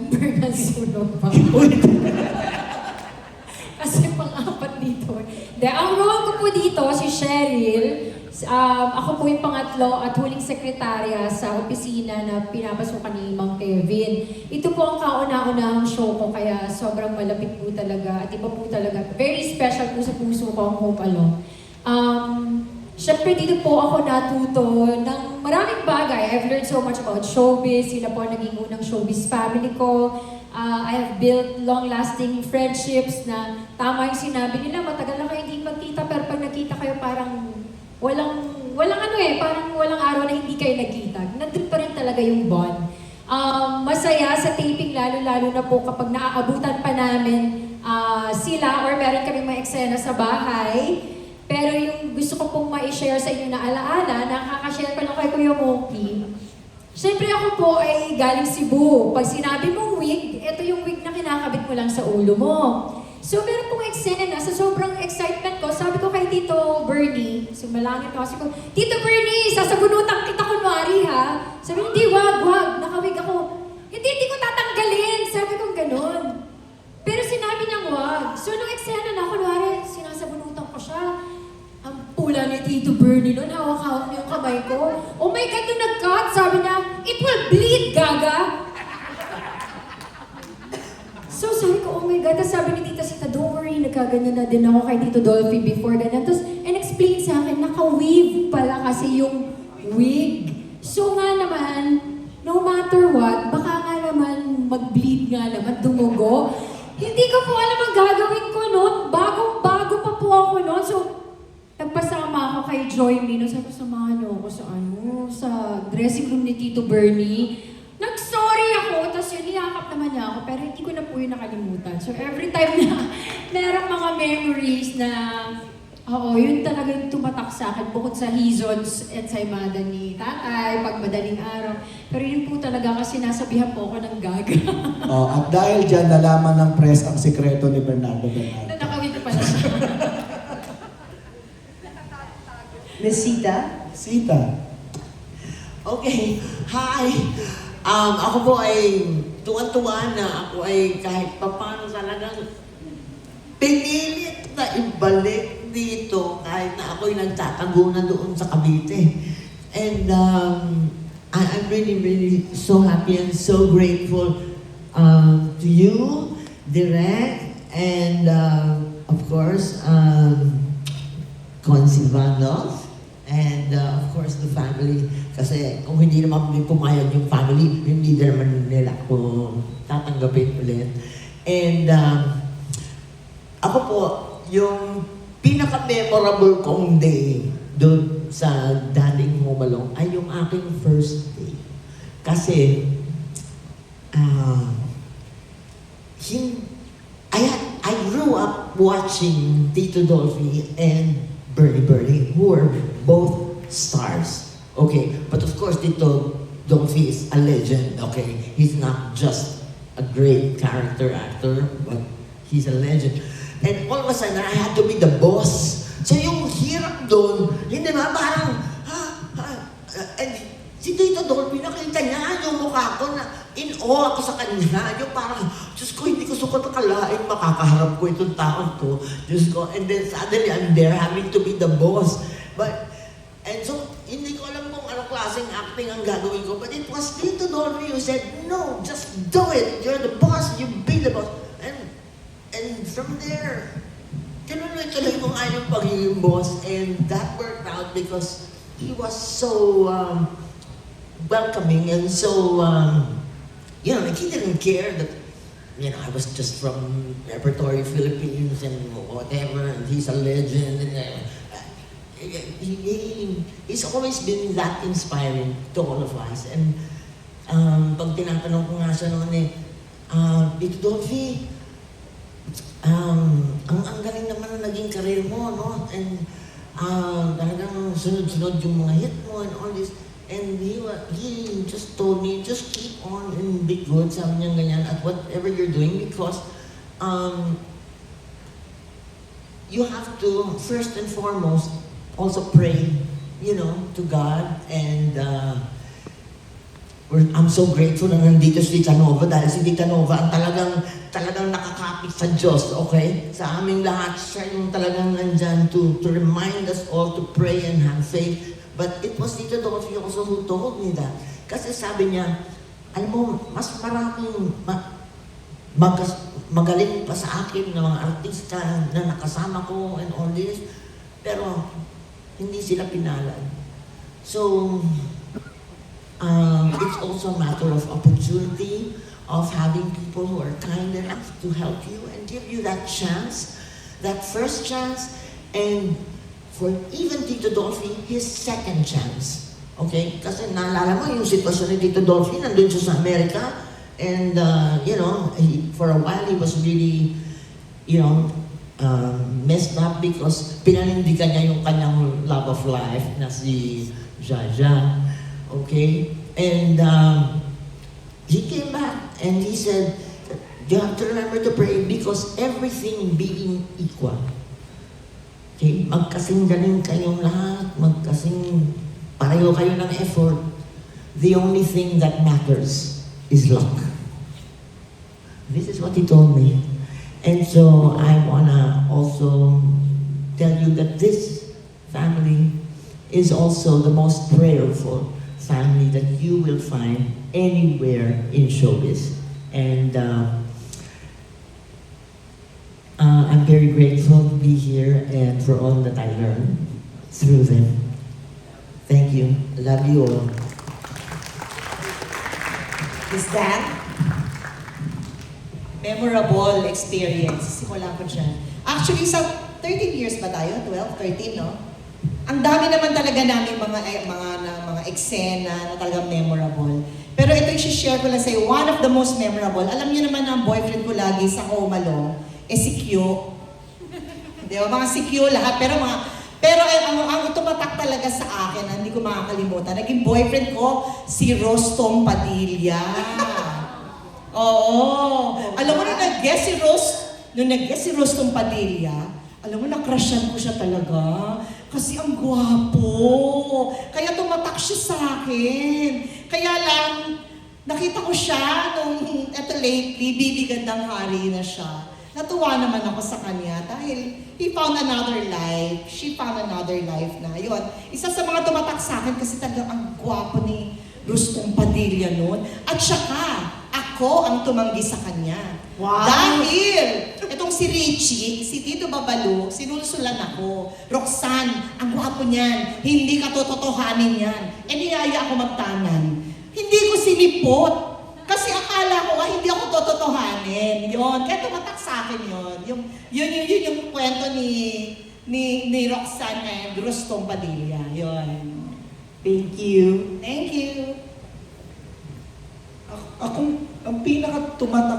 member ng Sunog pa. Kasi pang-apat dito. Ang role ko po dito, si Cheryl. Ako po yung pangatlo at huling sekretarya sa opisina na pinapasukan ni Mang Kevin. Ito po ang kauna-unahang show ko, kaya sobrang malapit po talaga at iba po talaga. Very special po sa puso ko ang Hope Along. Siyempre dito po ako natuto ng maraming bagay. I've learned so much about showbiz. Sila po ang naging unang showbiz family ko. I have built long-lasting friendships na tama yung sinabi nila, matagal na kayo hindi magkita, pero pag nakita kayo parang parang walang araw na hindi kayo nagkita. Nandun pa rin talaga yung bond. Masaya sa taping, lalo-lalo na po kapag naaabutan pa namin sila or meron kami mga eksena sa bahay. Pero yung gusto ko pong ma-share sa inyo na alaala, nakaka-share ko lang kay Kuya Moki. Siyempre ako po ay galing Cebu. Pag sinabi mong wig, ito yung wig na kinakabit mo lang sa ulo mo. So meron pong eksena, sa sobrang excitement ko, sabi ko kay Tito Bernie, sumalangit ko, sabi ko, Tito Bernie, sasabunutan kita kunwari ha. Sabi, hindi, wag, nakawig ako. Hindi ko tatanggalin. Sabi ko ganun. Pero sinabi niyang wag. So nung eksena na, kunwari, sinasabunutan ko siya. Ang pula ni Tito Bernie nun, hawak-hawak niya yung kamay ko. Oh my God, nung nag-cut, sabi niya, it will bleed, gaga. So sabi ko, oh my God, tapos sabi ni Tita Sita, don't worry, nagkaganyan na din ako kay Tito Dolphy before ganyan. Tapos, and-explain sa akin, naka-weave pala kasi yung wig. So nga naman, no matter what, baka nga naman mag-bleed nga naman, dumugo. Hindi ko po alam ang gagawin ko noon. Bagong-bago pa po ako noon. So, nagpasama ako kay Joy Mino. Sabi ko, samahan niyo ako sa dressing room ni Tito Bernie. Nag-sorry ako, tapos yun, niyakap naman niya ako, pero hindi ko na po yun nakalimutan. So every time na merong mga memories na, yun talaga yung tumatak sa akin, bukod sa hizons at sa imada ni tatay, pag madaling araw. Pero yun po talaga kasi nasabihan po ako ng gaga. At dahil dyan, nalaman ng press ang sikreto ni Bernardo Bernardo. Na nakawit pala siya. Miss Sita? Sita. Okay, hi! Ako po ay tuwan-tuwa na ako ay kahit papano talagang pinilit na ibalik dito kahit na ako'y nagtatago na doon sa Cavite. And I'm really so happy and so grateful to you, Direk, and of course, Consivanos, and of course the family. Kasi kung hindi naman pumayag yung family, hindi naman nila ako tatanggapin ulit. And ako po, yung pinaka-memorable kong day doon sa Dating Humalong ay yung aking first day. Kasi, I grew up watching Tito Dolphy and Bernie, who were both stars. Okay, but of course, Tito Dolphy is a legend, okay? He's not just a great character actor, but he's a legend. And all of a sudden, I had to be the boss. So yung hirap doon, hindi ba, parang, and si Tito Dolphy, nakita niya yung mukha ko na in awe ako sa kanya. Yung parang, Diyos ko, hindi ko sukat akalain makakaharap ko itong taon to. Diyos ko, and then suddenly, I'm there having to be the boss. And so, hindi ko alam kung anong klaseng acting ang gagawin ko. But it was Tito Dolphy who said, no, just do it. You're the boss. You be the boss. And from there, tinuloy-tuloy ko nga yung pagiging boss. And that worked out because he was so welcoming and so, like he didn't care that, I was just from Repertory Philippines and whatever, and he's a legend. And, he's always been that inspiring to all of us. And pag tinatanong ko nga siya noon Tito Dolphy, ang galing naman na naging career mo, no? And talagang sunod-sunod yung mga hit mo and all this. And he just told me, just keep on and be good, sabi niya ganyan, at whatever you're doing, because you have to, first and foremost, also pray, to God, and I'm so grateful na nandito si Tita Nova dahil si Tita Nova ang talagang nakakapit sa Diyos, okay? Sa aming lahat, siya yung talagang nandyan to remind us all to pray and have faith. But it was Tita Dolphy also who told me that. Kasi sabi niya, alam mo, mas maraming magaling pa sa akin na mga artista na nakasama ko and all this, pero hindi sila pinalad. So, it's also a matter of opportunity, of having people who are kind enough to help you and give you that chance, that first chance, and for even Tito Dolphy, his second chance. Okay? Kasi naalala mo yung sitwasyon ni Tito Dolphy, nandun siya sa Amerika, and for a while he was really, messed up because pinanindigan niya yung kanyang love of life na si Jaja. Okay? And he came back and he said, you have to remember to pray because everything being equal. Okay? Magkasing galing kayong lahat, magkasing pareho kayo ng effort. The only thing that matters is luck. This is what he told me. And so I wanna also tell you that this family is also the most prayerful family that you will find anywhere in showbiz. And I'm very grateful to be here and for all that I learned through them. Thank you. Love you all. Miss Dan? Memorable experience. Simula ko dyan. Actually, sa 13 years ba tayo? 12, 13, no? Ang dami naman talaga namin mga eksena na talagang memorable. Pero ito i-share ko lang sa'yo, one of the most memorable. Alam niyo naman ang boyfriend ko lagi sa Home Alone, si Q. Di ba? Mga si Q lahat. Pero ang tumatak talaga sa akin, na hindi ko makakalimutan, naging boyfriend ko, si Rostom Padilla. Oo. Alam mo, nung nag-guest si Rostom Padilla, alam mo, na-crushan ko siya talaga. Kasi ang gwapo. Kaya tumatak siya sa akin. Kaya lang, nakita ko siya nung, lately, bibigandang hari na siya. Natuwa naman ako sa kanya dahil he found another life. She found another life na. Yun. Isa sa mga tumatak sa akin kasi talagang ang gwapo ni Rostom Padilla noon. At saka, ako ang tumanggi sa kanya. Wow! Dahil, itong si Richie, si Tito Babalu, sinusulan ako. Roxanne, ang gwapo niyan. Hindi ka tototohanin yan. E niyaya ako magtanan. Hindi ko sinipot. Kasi akala ko, hindi ako tototohanin. Yun. Kaya tumatak sa akin yun. Yun yung kwento ni Roxanne and Rostom Padilla. Yun. Thank you. Thank you. Ang pinaka tumatak